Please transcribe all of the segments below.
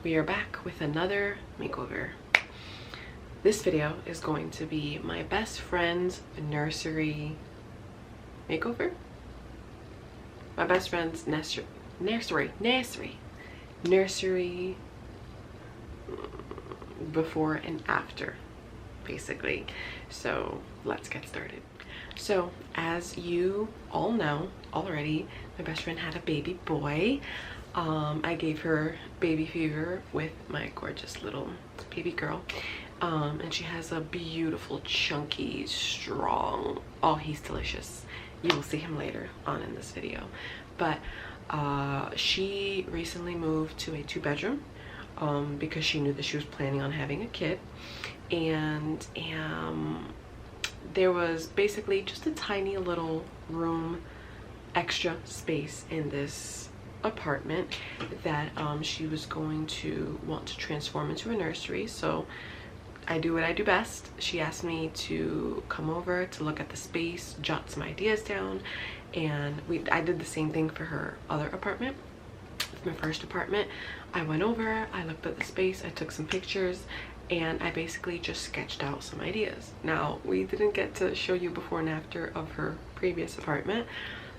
We are back with another makeover. This video is going to be my best friend's nursery makeover. My best friend's nursery before and after, basically. So let's get started. So as you all know already, my best friend had a baby boy. I gave her baby fever with my gorgeous little baby girl, and she has a beautiful, chunky, strong, oh, he's delicious. You will see him later on in this video. But she recently moved to a 2-bedroom because she knew that she was planning on having a kid, and there was basically just a tiny little room, extra space in this apartment that she was going to want to transform into a nursery. So I do what I do best. She asked me to come over to look at the space, jot some ideas down, and I did the same thing for her other apartment. My first apartment, I went over, I looked at the space, I took some pictures, and I basically just sketched out some ideas. Now, we didn't get to show you before and after of her previous apartment,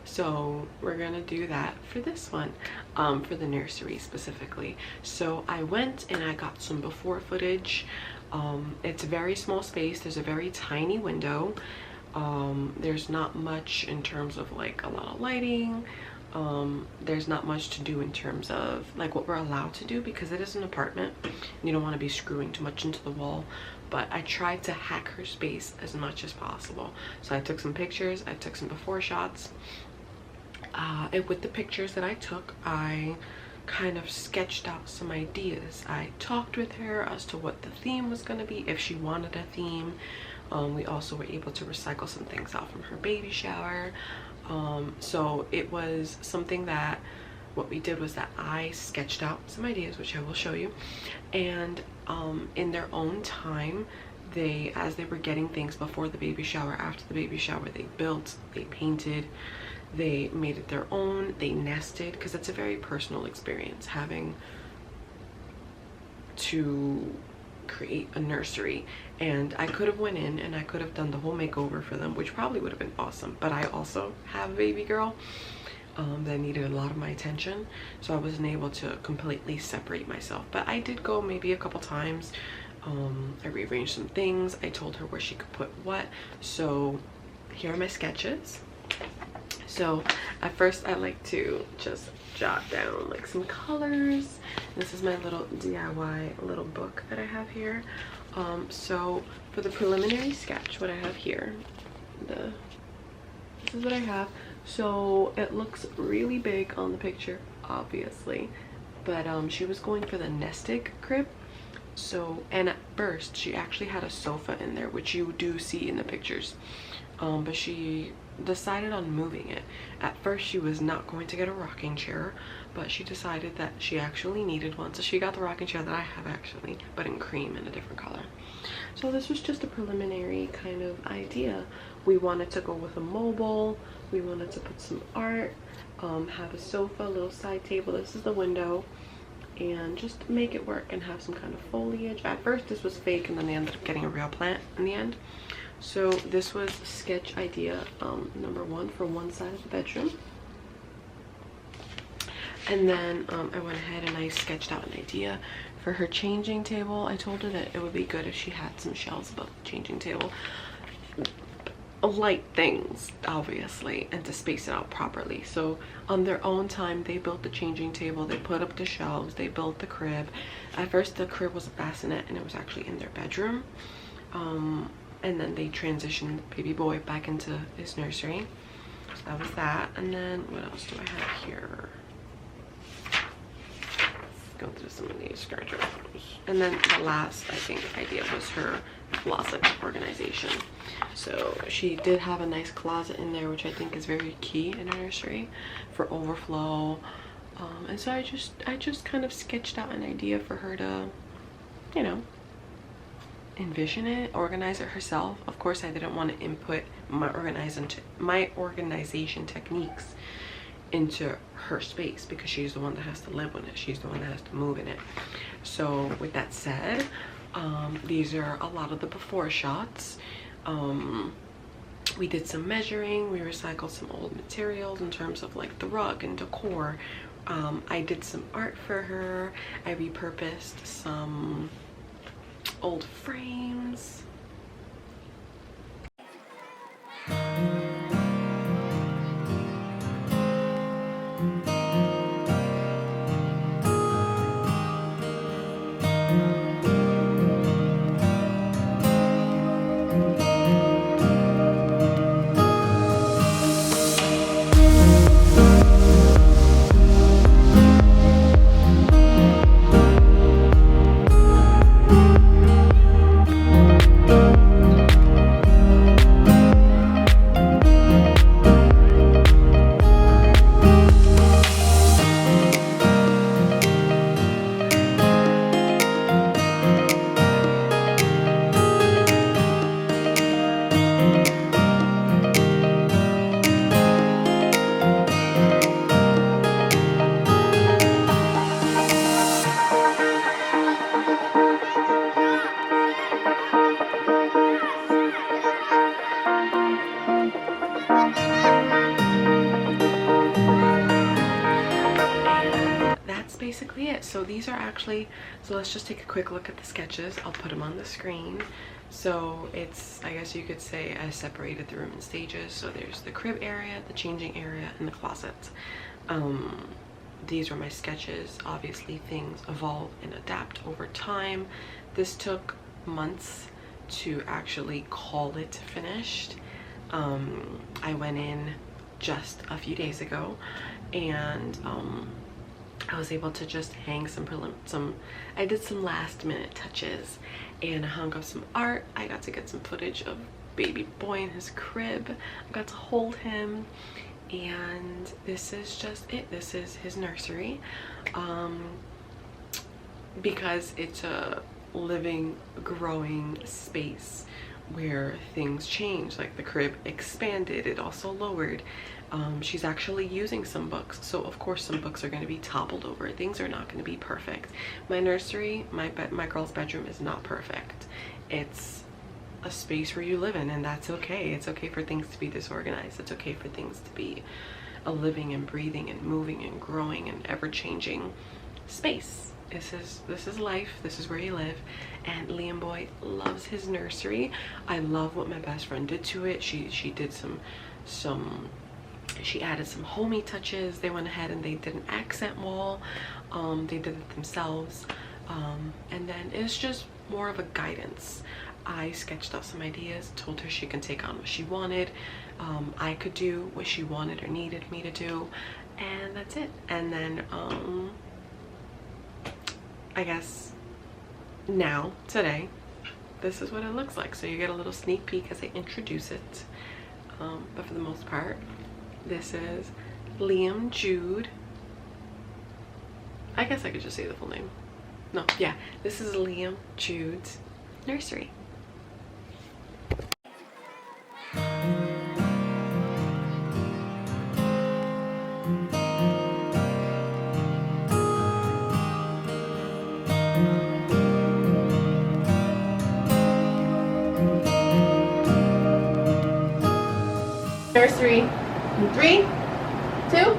so we're gonna do that for this one, for the nursery specifically. So I went and I got some before footage. It's a very small space. There's a very tiny window. There's not much in terms of like a lot of lighting. There's not much to do in terms of like what we're allowed to do, because it is an apartment and you don't want to be screwing too much into the wall. But I tried to hack her space as much as possible. So I took some pictures, I took some before shots, and with the pictures that I took, I kind of sketched out some ideas. I talked with her as to what the theme was going to be, if she wanted a theme. We also were able to recycle some things out from her baby shower. So it was something that what we did was that I sketched out some ideas, which I will show you, and in their own time, as they were getting things before the baby shower, after the baby shower, they built, they painted, they made it their own, they nested, because it's a very personal experience having to create a nursery. And I could have went in and I could have done the whole makeover for them, which probably would have been awesome, but I also have a baby girl that needed a lot of my attention, so I wasn't able to completely separate myself. But I did go maybe a couple times. I rearranged some things, I told her where she could put what. So here are my sketches. So at first I like to just jot down like some colors. This is my little DIY little book that I have here. So for the preliminary sketch, what I have here, this is what I have. So it looks really big on the picture, obviously, but she was going for the nested crib. So, and at first she actually had a sofa in there, which you do see in the pictures, but she decided on moving it. At first she was not going to get a rocking chair, but she decided that she actually needed one, so she got the rocking chair that I have actually, but in cream and a different color. So this was just a preliminary kind of idea. We wanted to go with a mobile, we wanted to put some art, have a sofa, a little side table, this is the window, and just make it work and have some kind of foliage. At first this was fake, and then they ended up getting a real plant in the end. So this was sketch idea number 1 for one side of the bedroom. And then I went ahead and I sketched out an idea for her changing table. I told her that it would be good if she had some shelves above the changing table. Light things, obviously, and to space it out properly. So on their own time, they built the changing table, they put up the shelves, they built the crib. At first the crib was a bassinet and it was actually in their bedroom. And then they transitioned baby boy back into his nursery. So that was that. And then what else do I have here? Let's go through some of these scratch photos. And then the last, I think, idea was her closet organization. So she did have a nice closet in there, which I think is very key in a nursery for overflow. And so I just kind of sketched out an idea for her to, you know, envision it, organize it herself. Of course, I didn't want to input my organization techniques into her space, because she's the one that has to live in it. She's the one that has to move in it. So with that said, these are a lot of the before shots. We did some measuring, we recycled some old materials in terms of like the rug and decor. I did some art for her. I repurposed some old frames. Basically it. So these are actually, so let's just take a quick look at the sketches. I'll put them on the screen. So it's, I guess you could say, I separated the room in stages. So there's the crib area, the changing area, and the closet. These were my sketches. Obviously things evolve and adapt over time. This took months to actually call it finished. I went in just a few days ago, and I was able to just hang I did some last minute touches, and I hung up some art. I got to get some footage of baby boy in his crib. I got to hold him, and this is just it. This is his nursery, because it's a living, growing space where things change. Like the crib expanded, it also lowered. She's actually using some books, so of course some books are going to be toppled over. Things are not going to be perfect. My nursery, my girl's bedroom is not perfect. It's a space where you live in, and that's okay. It's okay for things to be disorganized. It's okay for things to be a living and breathing and moving and growing and ever-changing space. This is life. This is where you live, and Liam boy loves his nursery. I love what my best friend did to it. She did she added some homey touches. They went ahead and they did an accent wall. They did it themselves, and then it's just more of a guidance. I sketched out some ideas, told her she can take on what she wanted. I could do what she wanted or needed me to do, and that's it. And then I guess now, today, this is what it looks like. So you get a little sneak peek as I introduce it. But for the most part, this is Liam Jude. I guess I could just say the full name. No, yeah, this is Liam Jude's nursery. Nursery. 3, 2.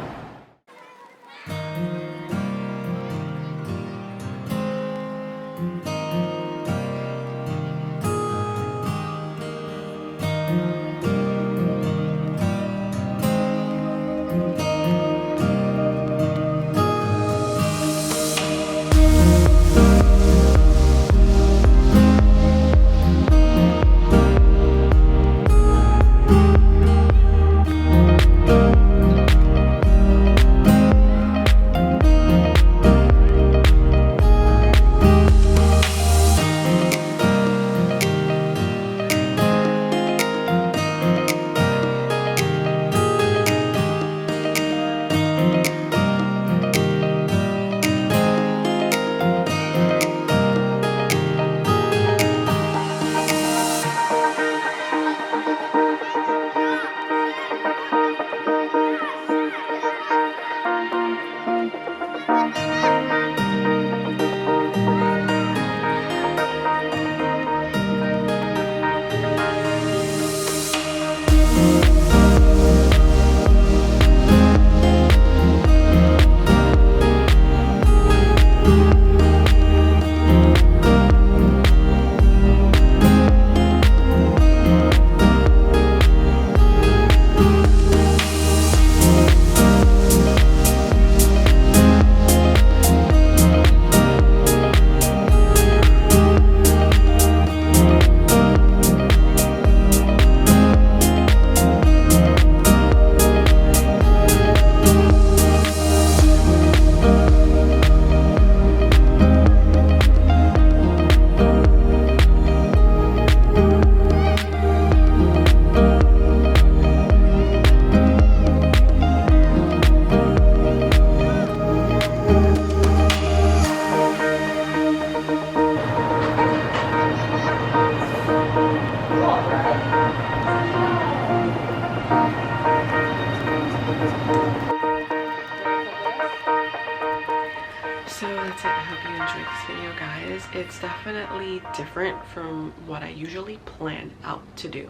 It's definitely different from what I usually plan out to do,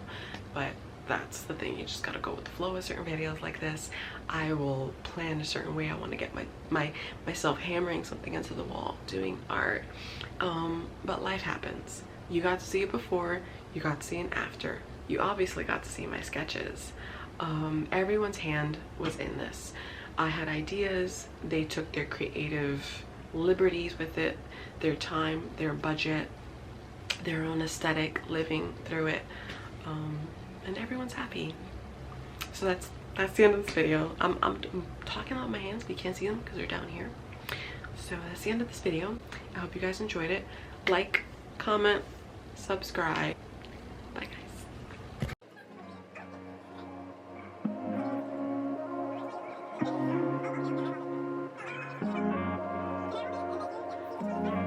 but that's the thing, you just gotta go with the flow with certain videos like this. I will plan a certain way. I want to get myself hammering something into the wall, doing art, but life happens. You got to see it before, you got to see it after. You obviously got to see my sketches. Everyone's hand was in this. I had ideas, they took their creative liberties with it, their time, their budget, their own aesthetic, living through it, and everyone's happy. So that's the end of this video. I'm talking about my hands, but you can't see them because they're down here. So that's the end of this video. I hope you guys enjoyed it. Like, comment, subscribe. Bye guys.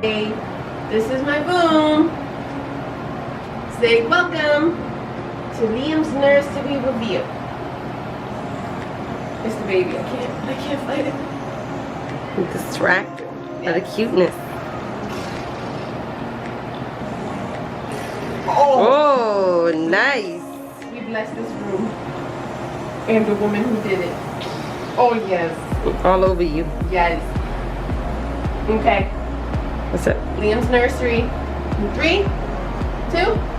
Hey, this is my boom. Say welcome to Liam's Nursery Review. It's the baby. I can't fight it. I'm distracted by the cuteness. Oh, nice. We bless this room and the woman who did it. Oh yes. All over you. Yes. Okay. What's up? Liam's Nursery. 3, 2.